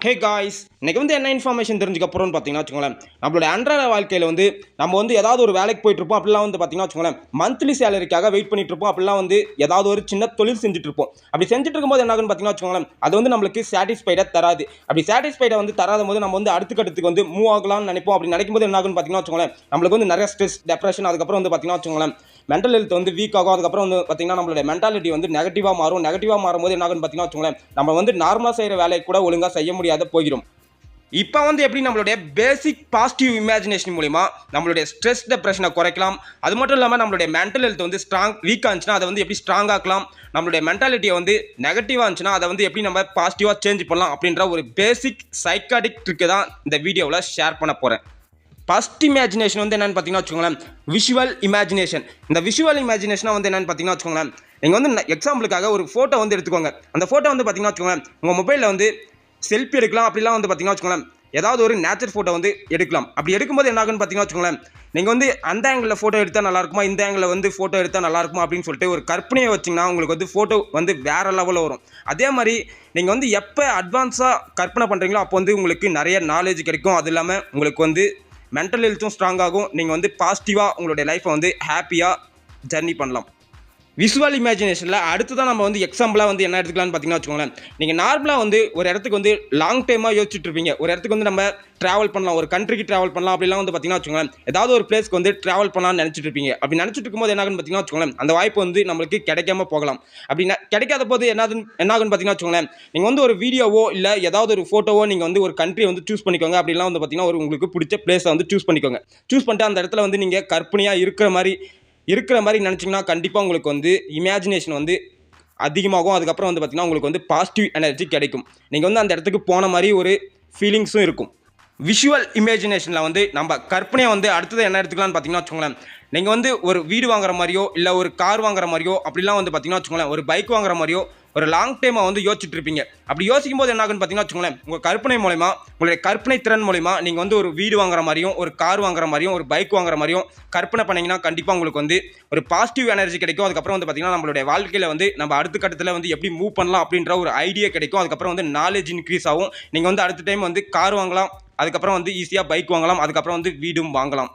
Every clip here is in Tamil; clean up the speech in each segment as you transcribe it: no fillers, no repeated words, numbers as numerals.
ஹே காய்ஸ், இன்னைக்கு என்ன இன்ஃபர்மேஷன் தெரிஞ்சுக்க போகிறோம்னு பார்த்தீங்கன்னா வச்சுக்கோங்களேன், நம்மளோட அன்றாட வாழ்க்கையில் நம்ம ஏதாவது ஒரு வேலைக்கு போயிட்டு இருப்போம். அப்படிலாம் பார்த்தீங்கன்னா வச்சுக்கோங்களேன், மந்த்லி சேலரிக்காக வெயிட் பண்ணிட்டு இருப்போம். அப்படிலாம் ஏதாவது ஒரு சின்ன தொழில் செஞ்சுட்டு இருப்போம். அப்படி செஞ்சுட்டு இருக்கும்போது என்ன ஆகுன்னு பார்த்தீங்கன்னா வச்சுக்கோங்களேன், அது நம்மளுக்கு சாட்டிஸ்ஃபைடாக தராது. அப்படி சாட்டிஸ்ஃபைடாக தராத போது நம்ம அடுத்த கட்டத்துக்கு மூவ் ஆகலாம்னு நினைப்போம். அப்படி நினைக்கும் போது என்ன ஆகுன்னு பார்த்தீங்கன்னா வச்சுக்கோங்களேன், நம்மளுக்கு நிறைய ஸ்ட்ரெஸ், டெப்ரெஷன், அதுக்கப்புறம் பார்த்தீங்கன்னா வச்சுக்கோங்களேன், மென்டல் ஹெல்த் வீக் ஆகும். அதுக்கப்புறம் பார்த்தீங்கன்னா நம்மளுடைய மென்டாலிட்டி நெகட்டிவாக மாறும். நெகட்டிவாக மாறும்போது என்ன ஆகுன்னு பார்த்தீங்கன்னா வச்சுக்கோங்களேன், நம்ம நார்மலாக செய்கிற வேலையை கூட ஒழுங்காக செய்ய முடியாத போகிறோம். இப்போ எப்படி நம்மளுடைய பேசிக் பாசிட்டிவ் இமேஜினேஷன் மூலிமா நம்மளுடைய ஸ்ட்ரெஸ் டெப்ரெஷனை குறைக்கலாம். அது மட்டும் இல்லாமல் நம்மளுடைய மென்டல் ஹெல்த் ஸ்ட்ராங் வீக்காக இருந்துச்சுன்னா அதை எப்படி ஸ்ட்ராங் ஆக்கலாம், நம்மளுடைய மென்டாலிட்டியை நெகட்டிவாக இருந்துச்சுன்னா அதை எப்படி நம்ம பாசிட்டிவாக சேஞ்ச் பண்ணலாம் அப்படின்ற ஒரு பேசிக் சைக்காட்டிக் ட்ரிக்கை தான் இந்த வீடியோவில் ஷேர் பண்ண போகிறேன். ஃபர்ஸ்ட் இமேஜினேஷன் என்னென்னு பார்த்தீங்கன்னா வச்சுக்கோங்களேன், விஷுவல் இமேஜினேஷன். இந்த விஷுவல் இமேஜினேஷனாக என்னென்னு பார்த்தீங்கன்னா வச்சுக்கோங்களேன், நீங்கள் எக்ஸாம்பிளுக்காக ஒரு ஃபோட்டோ எடுத்துக்கோங்க. அந்த ஃபோட்டோ பார்த்தீங்கன்னா வச்சுக்கோங்களேன், உங்கள் மொபைலில் செல்ஃபி எடுக்கலாம். அப்படிலாம் பார்த்தீங்கன்னா வச்சுக்கோங்களேன், ஏதாவது ஒரு நேச்சர் ஃபோட்டோ எடுக்கலாம். அப்படி எடுக்கும்போது என்ன ஆகுன்னு பார்த்தீங்கன்னா வச்சுக்கோங்களேன், நீங்கள் அந்த ஆங்கிளில் ஃபோட்டோ எடுத்தால் நல்லா இருக்குமா, இந்த ஆங்கிளில் ஃபோட்டோ எடுத்தால் நல்லா இருக்குமா அப்படின்னு சொல்லிட்டு ஒரு கற்பனையை வச்சிங்கன்னா உங்களுக்கு ஃபோட்டோ வேறு லெவலில் வரும். அதே மாதிரி நீங்கள் எப்போ அட்வான்ஸாக கற்பனை பண்ணுறீங்களோ அப்போ உங்களுக்கு நிறைய நாலேஜ் கிடைக்கும். அது இல்லாமல் உங்களுக்கு மென்டல் ஹெல்த்தும் ஸ்ட்ராங் ஆகும். நீங்கள் பாசிட்டிவாக உங்களுடைய லைஃப்பை ஹாப்பியாக ஜர்னி பண்ணலாம். விஷுவல் இமேஜினேஷனில் அடுத்து தான் நம்ம எக்ஸாம்பிளாக என்ன எடுத்துக்கலாம்னு பார்த்தீங்கன்னா வச்சுக்கோங்களேன், நீங்கள் நார்மலாக ஒரு இடத்துக்கு லாங் டைமாக யோசிச்சுட்டு இருப்பீங்க. ஒரு இடத்துக்கு நம்ம ட்ராவல் பண்ணலாம், ஒரு கண்ட்ரிக்கு ட்ராவல் பண்ணலாம். அப்படிலாம் பார்த்தீங்கன்னா வச்சுக்கோங்களேன், ஏதாவது ஒரு பிளேஸ்க்கு ட்ராவல் பண்ணலாம்னு நினச்சிட்டு இருப்பீங்க. அப்படி நினச்சிட்டு இருக்கும்போது என்ன ஆகுன்னு பார்த்தீங்கன்னா வச்சுக்கோங்களேன், அந்த வாய்ப்பு நம்மளுக்கு கிடைக்காம போகலாம். அப்படி கிடைக்காத போது என்ன ஆகுன்னு பார்த்தீங்கன்னா வச்சுக்கோங்களேன், நீங்கள் ஒரு வீடியோவோ இல்லை ஏதாவது ஒரு ஃபோட்டோவோ நீங்கள் ஒரு கண்ட்ரியை சூஸ் பண்ணிக்கோங்க. அப்படிலாம் பார்த்தீங்கன்னா உங்களுக்கு பிடிச்ச பிளேஸை சூஸ் பண்ணிக்கோங்க. சூஸ் பண்ணிட்டு அந்த இடத்துல நீங்கள் கற்பனையாக இருக்கிற மாதிரி நினச்சிங்கன்னா கண்டிப்பாக உங்களுக்கு இமேஜினேஷன் அதிகமாகும். அதுக்கப்புறம் பார்த்தீங்கன்னா உங்களுக்கு பாசிட்டிவ் எனர்ஜி கிடைக்கும். நீங்கள் அந்த இடத்துக்கு போன மாதிரி ஒரு ஃபீலிங்ஸும் இருக்கும். விஷுவல் இமேஜினேஷனில் நம்ம கற்பனையை அடுத்தது என்ன எடுத்துக்கலாம்னு பார்த்தீங்கன்னா வச்சுக்கோங்களேன், நீங்கள் ஒரு வீடு வாங்குற மாதிரியோ இல்லை ஒரு கார் வாங்குற மாதிரியோ அப்படிலாம் பார்த்தீங்கன்னா வச்சுக்கோங்களேன், ஒரு பைக் வாங்குற மாதிரியோ ஒரு லாங் டைமாக யோசிச்சுட்டு இருப்பீங்க. அப்படி யோசிக்கும் போது என்ன ஆகுன்னு பார்த்தீங்கன்னா வச்சுக்கோங்களேன், உங்கள் கற்பனை மூலமா, உங்களுடைய கற்பனை திறன் மூலமா நீங்கள் ஒரு வீடு வாங்குற மாதிரியும் ஒரு கார் வாங்குற மாதிரியும் ஒரு பைக் வாங்குற மாதிரியும் கற்பனை பண்ணிங்கன்னா கண்டிப்பாக உங்களுக்கு ஒரு பாசிட்டிவ் எனர்ஜி கிடைக்கும். அதுக்கப்புறம் பார்த்தீங்கன்னா நம்மளுடைய வாழ்க்கையில் நம்ம அடுத்த கட்டத்தில் எப்படி மூவ் பண்ணலாம் அப்படின்ற ஒரு ஐடியா கிடைக்கும். அதுக்கப்புறம் நாலேஜ் இன்க்ரீஸ் ஆகும். நீங்கள் அடுத்த டைம் கார் வாங்கலாம், அதுக்கப்புறம் ஈஸியாக பைக் வாங்கலாம், அதுக்கப்புறம் வீடும் வாங்கலாம்.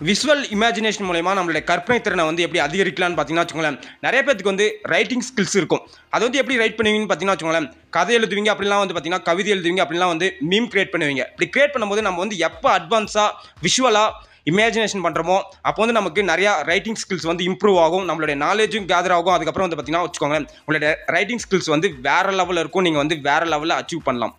விஷுவல் இமேஜினேஷன் மூலமா நம்மளுடைய கற்பனை திறனை எப்படி அதிகரிக்கலாம்னு பார்த்தீங்கன்னா வச்சுக்கோங்களேன், நிறைய பேருக்கு ரைட்டிங் ஸ்கில்ஸ் இருக்கும். அது எப்படி ரைட் பண்ணுவீங்கன்னு பார்த்தீங்கன்னா வச்சுக்கோங்களேன், கதை எழுதுவீங்க, அப்படிலாம் பார்த்தீங்கன்னா கவிதை எழுதுவீங்க, அப்படிலாம் மீம் கிரியேட் பண்ணுவீங்க. இப்படி கிரியேட் பண்ணும்போது நம்ம எப்போ அட்வான்ஸாக விஷுவலாக இமேஜினேஷன் பண்ணுறோமோ அப்போ நமக்கு நிறையா ரைட்டிங் ஸ்கில்ஸ் இம்ப்ரூவ் ஆகும், நம்மளுடைய நாலேஜும் கேதர் ஆகும். அதுக்கப்புறம் பார்த்தீங்கன்னா வச்சுக்கோங்களேன், உங்களுடைய ரைட்டிங் ஸ்கில்ஸ் வேறு லெவலில் இருக்கும். நீங்கள் வேறு லெவலில் அச்சீவ் பண்ணலாம்.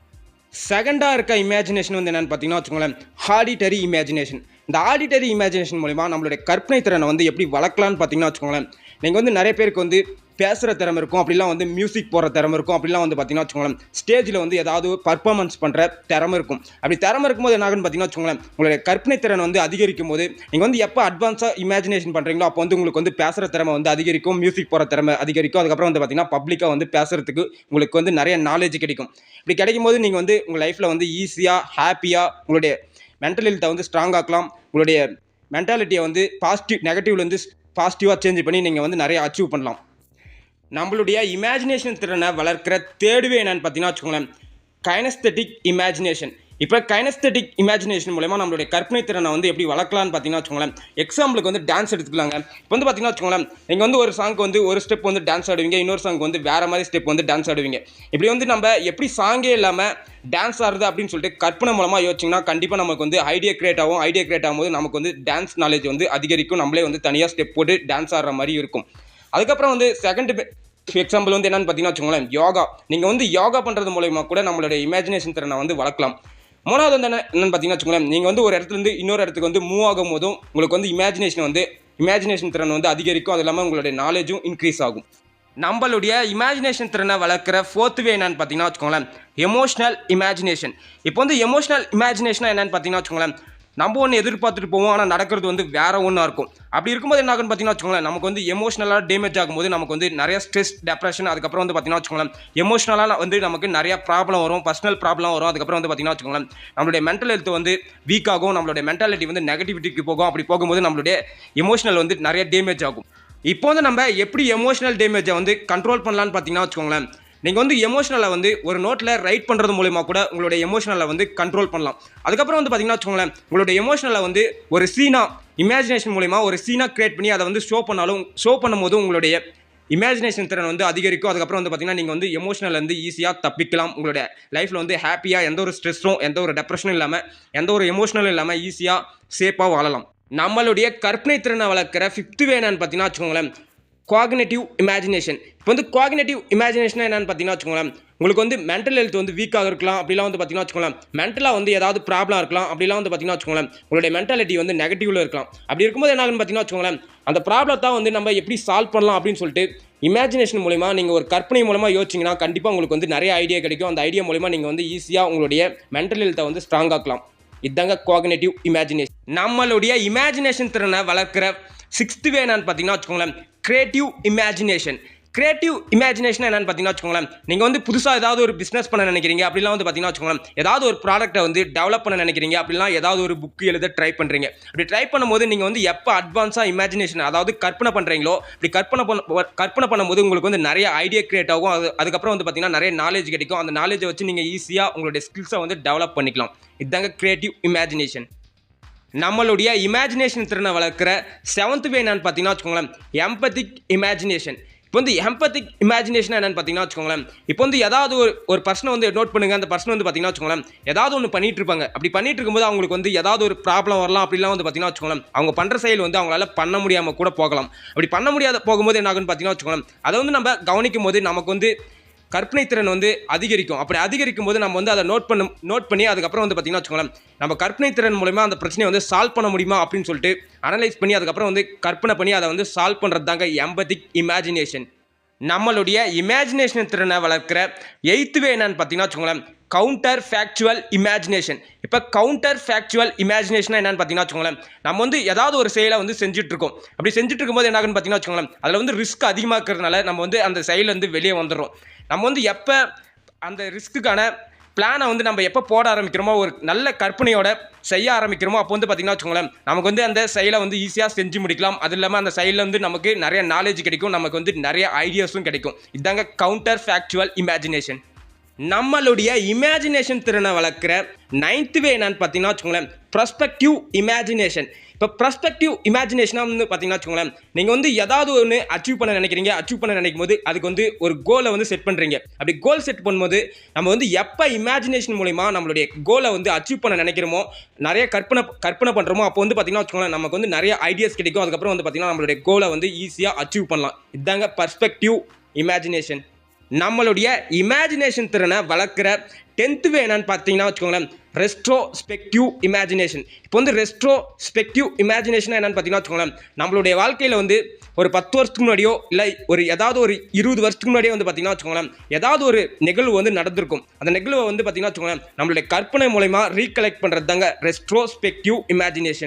செகண்டாக இருக்க இமேஜினேஷன் என்னென்னு பார்த்தீங்கன்னா வச்சுக்கோங்களேன், ஆடிட்டரி இமேஜினேஷன். இந்த ஆடிட்டரி இமேஜினேஷன் மூலிமா நம்மளுடைய கற்பனை திறனை எப்படி வளர்க்கலான்னு பார்த்தீங்கன்னா வச்சுக்கோங்களேன், நீங்கள் நிறைய பேருக்கு பேசுகிற திறமை இருக்கும், அப்படிலாம் மியூசிக் போடுற திறமை இருக்கும், அப்படிலாம் பார்த்தீங்கன்னா வச்சுக்கோங்களேன், ஸ்டேஜில் ஏதாவது பர்ஃபார்மன்ஸ் பண்ணுற திறமை இருக்கும். அப்படி திறமை இருக்கும்போது என்ன ஆகுன்னு பார்த்தீங்கன்னா வச்சுக்கோங்களேன், உங்களுடைய கற்பனை திறன் அதிகரிக்கும் போது நீங்கள் எப்போ அட்வான்ஸாக இமேஜினேஷன் பண்ணுறீங்களோ அப்போ உங்களுக்கு பேசுகிற திறமை அதிகரிக்கும், மியூசிக் போடுற திறமை அதிகரிக்கும். அதுக்கப்புறம் பார்த்தீங்கன்னா பப்ளிக்காக பேசுறதுக்கு உங்களுக்கு நிறைய நாலேஜ் கிடைக்கும். இப்படி கிடைக்கும் போது நீங்கள் உங்கள் லைஃப்பில் ஈஸியாக ஹாப்பியாக உங்களுடைய மென்டல் ஹெல்த்தை ஸ்ட்ராங் ஆக்கலாம். உங்களுடைய மென்டாலிட்டியை பாசிட்டிவ் நெகட்டிவ்லேருந்து பாசிட்டிவாக சேஞ்ச் பண்ணி நீங்கள் நிறைய அச்சீவ் பண்ணலாம். நம்மளுடைய இமேஜினேஷன் திறனை வளர்க்குற தேர்டுவே என்னன்னு பார்த்தீங்கன்னா வச்சுக்கோங்களேன், கைனஸ்தெட்டிக் இமேஜினேஷன். இப்போ கைனஸ்தெட்டிக் இமேஜினேஷன் மூலமா நம்மளுடைய கற்பனை திறனை எப்படி வளர்க்கலான்னு பார்த்தீங்கன்னா வச்சுக்கோங்களேன், எக்ஸாம்பிளுக்கு டான்ஸ் எடுத்துக்கலாங்க. இப்போ பார்த்தீங்கன்னா வச்சுக்கோங்களேன், நீங்கள் ஒரு சாங்க்கு ஒரு ஸ்டெப் டான்ஸ் ஆடுவீங்க, இன்னொரு சாங்க்கு வேறு மாதிரி ஸ்டெப் டான்ஸ் ஆடுவீங்க. இப்படி நம்ம எப்படி சாங்கே இல்லாமல் டான்ஸ் ஆடுறது அப்படின்னு சொல்லிட்டு கற்பனை மூலமாக யோசிச்சிங்கன்னா கண்டிப்பாக நமக்கு ஐடியா கிரியேட் ஆகும். ஐடியா கிரியேட் ஆகும்போது நமக்கு டான்ஸ் நாலேஜ் அதிகரிக்கும். நம்மளே தனியாக ஸ்டெப் போட்டு டான்ஸ் ஆடுற மாதிரி இருக்கும். அதுக்கப்புறம் செகண்ட் எக்ஸாம்பிள் என்னன்னு பார்த்தீங்கன்னா வச்சுக்கோங்களேன், யோகா. நீங்கள் யோகா பண்ணுறது மூலமா கூட நம்மளுடைய இமேஜினேஷன் திறனை வளர்க்கலாம். மூணாவது என்னன்னு பார்த்தீங்கன்னா வச்சுக்கோங்களேன், நீங்கள் ஒரு இடத்துலேருந்து இன்னொரு இடத்துக்கு மூவ் ஆகும் போதும் உங்களுக்கு இமேஜினேஷன் திறன் அதிகரிக்கும். அது இல்லாமல் உங்களுடைய நாலேஜும் இன்க்ரீஸ் ஆகும். நம்மளுடைய இமேஜினேஷன் திறனை வளர்க்குற ஃபோர்த் வே என்னன்னு பார்த்தீங்கன்னா வச்சுக்கோங்களேன், எமோஷனல் இமேஜினேஷன். இப்போ எமோஷனல் இமேஜினேஷனாக என்னன்னு பார்த்தீங்கன்னா வச்சுக்கோங்களேன், நம்ம ஒன்று எதிர்பார்த்துட்டு போவோம், ஆனால் நடக்கிறது வேற ஒன்றா இருக்கும். அப்படி இருக்கும்போது என்ன ஆகுன்னு பார்த்தீங்கன்னா வச்சுக்கோங்களேன், நமக்கு எமோஷனலாக டேமேஜ் ஆகும்போது நமக்கு நிறைய ஸ்ட்ரெஸ், டெப்ரெஷன், அதுக்கப்புறம் பார்த்தீங்கன்னா வச்சுக்கோங்களேன், எமோஷனலாக நமக்கு நிறைய ப்ராப்ளம் வரும், பர்சனல் ப்ராப்ளம் வரும். அதுக்கப்புறம் பார்த்தீங்கன்னா வச்சுக்கோங்களேன், நம்மளுடைய மென்டல் ஹெல்த் வீக் ஆகும், நம்மளுடைய மென்டாலிட்டி நெகட்டிவிட்டிக்கு போகும். அப்படி போகும்போது நம்மளுடைய எமோஷனல் நிறைய டேமேஜ் ஆகும். இப்போ நம்ம எப்படி எமோஷனல் டேமேஜை கண்ட்ரோல் பண்ணலான்னு பார்த்தீங்கன்னா வச்சுக்கோங்களேன், நீங்கள் வந்து எமோஷனலை வந்து ஒரு நோட்டில் ரைட் பண்ணுறது மூலிமா கூட உங்களுடைய எமோஷனலை வந்து கண்ட்ரோல் பண்ணலாம். அதுக்கப்புறம் வந்து பார்த்தீங்கன்னா வச்சுக்கோங்களேன், உங்களுடைய எமோஷனலை வந்து ஒரு சீனா இமேஜினேஷன் மூலிமா ஒரு சீனா கிரியேட் பண்ணி அதை வந்து ஷோ பண்ணும்போது உங்களுடைய இமேஜினேஷன் திறன் வந்து அதிகரிக்கும். அதுக்கப்புறம் வந்து பார்த்தீங்கன்னா நீங்கள் வந்து எமோஷனல் ஈஸியாக தப்பிக்கலாம். உங்களுடைய லைஃப்பில் வந்து ஹாப்பியாக எந்த ஒரு ஸ்ட்ரெஸ்ஸும் எந்த ஒரு டெப்ரெஷனும் இல்லாமல் எந்த ஒரு எமோஷனலும் இல்லாமல் ஈஸியாக சேஃபாக வாழலாம். நம்மளுடைய கற்பனை திறனை வளர்க்குற 5th வே என்னன்னு பார்த்தீங்கன்னா வச்சுக்கோங்களேன், கோஆர்டினேட்டிவ் இமேஜினேஷன். இப்போ வந்து கோஆர்டினேட்டிவ் இமேஜினேஷன் என்னன்னு பார்த்தீங்கன்னா வச்சுக்கோங்களேன், உங்களுக்கு வந்து மென்டல் ஹெல்த் வந்து வீக்காக இருக்கலாம். அப்படிலாம் வந்து பார்த்தீங்கன்னா வச்சுக்கோங்களேன், மென்டலாக வந்து ஏதாவது ப்ராப்ளம் இருக்கலாம். அப்படிலாம் வந்து பார்த்தீங்கன்னா வச்சுக்கோங்களேன், உங்களுடைய மென்டாலிட்டி வந்து நெகட்டிவ்ல இருக்கலாம். அப்படி இருக்கும்போது என்ன ஆகுன்னு பார்த்தீங்கன்னா வச்சுக்கோங்களேன், அந்த ப்ராப்ளத்தை வந்து நம்ம எப்படி சால்வ் பண்ணலாம் அப்படின்னு சொல்லிட்டு இமேஜினேஷன் மூலிமா நீங்கள் ஒரு கற்பனை மூலமாக யோசிச்சிங்கன்னா கண்டிப்பாக உங்களுக்கு வந்து நிறைய ஐடியா கிடைக்கும். அந்த ஐடியா மூலிமா நீங்கள் வந்து ஈஸியாக உங்களுடைய மென்டல் ஹெல்த்தை வந்து ஸ்ட்ராங் ஆக்கலாம். இதுதாங்க கோஆர்டினேட்டிவ் இமேஜினேஷன். நம்மளுடைய இமேஜினேஷன் திறனை வளர்க்குற 6th வே என்னன்னு பார்த்தீங்கன்னா வச்சுக்கோங்களேன், கிரியேட்டிவ் இமேஜினேஷன். கிரியேட்டிவ் இமேஜினேஷன் என்னன்னு பார்த்தீங்கன்னா வச்சுக்கோங்களேன், நீங்கள் வந்து புதுசாக ஏதாவது ஒரு பிஸ்னஸ் பண்ண நினைக்கிறீங்க. அப்படிலாம் வந்து பார்த்தீங்கன்னா வச்சுக்கோங்களேன், ஏதாவது ஒரு ப்ராடக்ட்டை வந்து டெவலப் பண்ண நினைக்கிறீங்க. அப்படிலாம் ஏதாவது ஒரு புக் எழுத ட்ரை பண்ணுறீங்க. அப்படி ட்ரை பண்ணும்போது நீங்கள் வந்து எப்போ அட்வான்ஸாக இமேஜினேஷன் அதாவது கற்பனை பண்ணுறீங்களோ, இப்படி கற்பனை பண்ணும்போது உங்களுக்கு வந்து நிறைய ஐடியா கிரியேட் ஆகும். அதுக்கப்புறம் வந்து பார்த்தீங்கன்னா நிறைய நாலேஜ் கிடைக்கும். அந்த நாலேஜை வச்சு நீங்கள் ஈஸியாக உங்களுடைய ஸ்கில்ஸை வந்து டெவலப் பண்ணிக்கலாம். இதுதாங்க கிரியேட்டிவ் இமேஜினேஷன். நம்மளுடைய இமேஜினேஷன் திறனை வளர்க்குற 7th வே என்னன்னு பார்த்தீங்கன்னா வச்சுக்கோங்களேன், எம்பத்திக் இமேஜினேஷன். இப்போ வந்து எம்பத்திக் இமேஜினேஷன் என்னன்னு பார்த்தீங்கன்னா வச்சுக்கோங்களேன், இப்போ வந்து ஏதாவது ஒரு பர்சனை வந்து நோட் பண்ணுங்க. அந்த பர்சன் வந்து பார்த்தீங்கன்னா வச்சுக்கோங்களேன், ஏதாவது ஒன்று பண்ணிட்டு இருப்பாங்க. அப்படி பண்ணிட்டு இருக்கும்போது அவங்களுக்கு வந்து ஏதாவது ஒரு ப்ராப்ளம் வரலாம். அப்படிலாம் வந்து பார்த்தீங்கன்னா வச்சுக்கோங்களேன், அவங்க பண்ணுற செயல் வந்து அவங்களால பண்ண முடியாமல் கூட போகலாம். அப்படி பண்ண முடியாத போகும்போது என்ன ஆகுன்னு பார்த்தீங்கன்னா வச்சுக்கோங்களேன், அதை வந்து நம்ம கவனிக்கும் போது நமக்கு வந்து கற்பனை திறன் வந்து அதிகரிக்கும். அப்படி அதிகரிக்கும் போது நம்ம வந்து அதை நோட் பண்ணி அதுக்கப்புறம் வந்து பார்த்தீங்கன்னா வச்சுக்கோங்களேன், நம்ம கற்பனை திறன் மூலமா அந்த பிரச்சனையை வந்து சால்வ் பண்ண முடியுமா அப்படின்னு சொல்லிட்டு அனலைஸ் பண்ணி அதுக்கப்புறம் வந்து கற்பனை பண்ணி அதை வந்து சால்வ் பண்ணுறது தாங்க எம்பத்திக் இமேஜினேஷன். நம்மளுடைய இமேஜினேஷன் திறனை வளர்க்குற 8th வே என்னன்னு பார்த்தீங்கன்னா வச்சுக்கோங்களேன், கவுண்டர் ஃபேக்சுவல் இமேஜினேஷன். இப்போ கவுண்டர் ஃபேக்சுவல் இமேஜினேஷன் என்னன்னு பார்த்தீங்கன்னா வச்சுக்கோங்களேன், நம்ம வந்து ஏதாவது ஒரு செயலை வந்து செஞ்சுட்டு இருக்கோம். அப்படி செஞ்சுட்டு இருக்கும்போது என்ன ஆகுன்னு பார்த்தீங்கன்னா வச்சுக்கோங்களேன், அதில் வந்து ரிஸ்க் அதிகமாக இருக்கிறதுனால நம்ம வந்து அந்த செயலில் வந்து வெளியே வந்துடுறோம். நம்ம வந்து எப்போ அந்த ரிஸ்க்குக்கான பிளானை வந்து நம்ம எப்போ போட ஆரம்பிக்கிறோமோ, ஒரு நல்ல கற்பனையோட செய்ய ஆரம்பிக்கிறோமோ, அப்போ வந்து பார்த்தீங்கன்னா வச்சுக்கோங்களேன், நமக்கு வந்து அந்த செயலை வந்து ஈஸியாக செஞ்சு முடிக்கலாம். அது இல்லாமல் அந்த செயலில் வந்து நமக்கு நிறைய நாலேஜ் கிடைக்கும். நமக்கு வந்து நிறைய ஐடியாஸும் கிடைக்கும். இதுதாங்க கவுண்டர் ஃபேக்சுவல் இமேஜினேஷன். நம்மளுடைய இமேஜினேஷன் திறனை வளர்க்குற 9th வே என்னன்னு பார்த்தீங்கன்னா வச்சுக்கோங்களேன், ப்ரஸ்பெக்டிவ் இமேஜினேஷன். இப்போ ப்ரஸ்பெக்டிவ் இமேஜினேஷனாக வந்து பார்த்தீங்கன்னா வச்சுக்கோங்களேன், நீங்கள் வந்து ஏதாவது ஒன்று அச்சீவ் பண்ண நினைக்கும் போது அதுக்கு வந்து ஒரு கோலை வந்து செட் பண்ணுறீங்க. அப்படி கோல் செட் பண்ணும்போது நம்ம வந்து எப்போ இமேஜினேஷன் மூலிமா நம்மளுடைய கோலை வந்து அச்சீவ் பண்ண நினைக்கிறோமோ, நிறைய கற்பனை பண்ணுறோமோ, அப்போ வந்து பார்த்தீங்கன்னா வச்சுக்கோங்களேன், நமக்கு வந்து நிறைய ஐடியாஸ் கிடைக்கும். அதுக்கப்புறம் வந்து பார்த்தீங்கன்னா நம்மளுடைய கோலை வந்து ஈஸியாக அச்சீவ் பண்ணலாம். இதுதாங்க பர்ஸ்பெக்டிவ் இமேஜினேஷன். நம்மளுடைய இமேஜினேஷன் திறனை வளர்க்குற 10th வே என்னன்னு பார்த்தீங்கன்னா வச்சுக்கோங்களேன், ரெஸ்ட்ரோஸ்பெக்டிவ் இமேஜினேஷன். இப்போ வந்து ரெஸ்ட்ரோஸ்பெக்டிவ் இமேஜினேஷன் என்னன்னு பார்த்தீங்கன்னா வச்சுக்கோங்களேன், நம்மளுடைய வாழ்க்கையில் வந்து ஒரு 10 வருஷத்துக்கு முன்னாடியோ இல்லை ஏதாவது ஒரு 20 வருஷத்துக்கு முன்னாடியோ வந்து பார்த்தீங்கன்னா வச்சுக்கோங்களேன், ஏதாவது ஒரு நிகழ்வு வந்து நடந்திருக்கும். அந்த நிகழ்வை வந்து பார்த்தீங்கன்னா வச்சுக்கோங்களேன், நம்மளுடைய கற்பனை மூலமா ரீகலெக்ட் பண்ணுறது தாங்க ரெஸ்ட்ரோஸ்பெக்டிவ் இமேஜினேஷன்.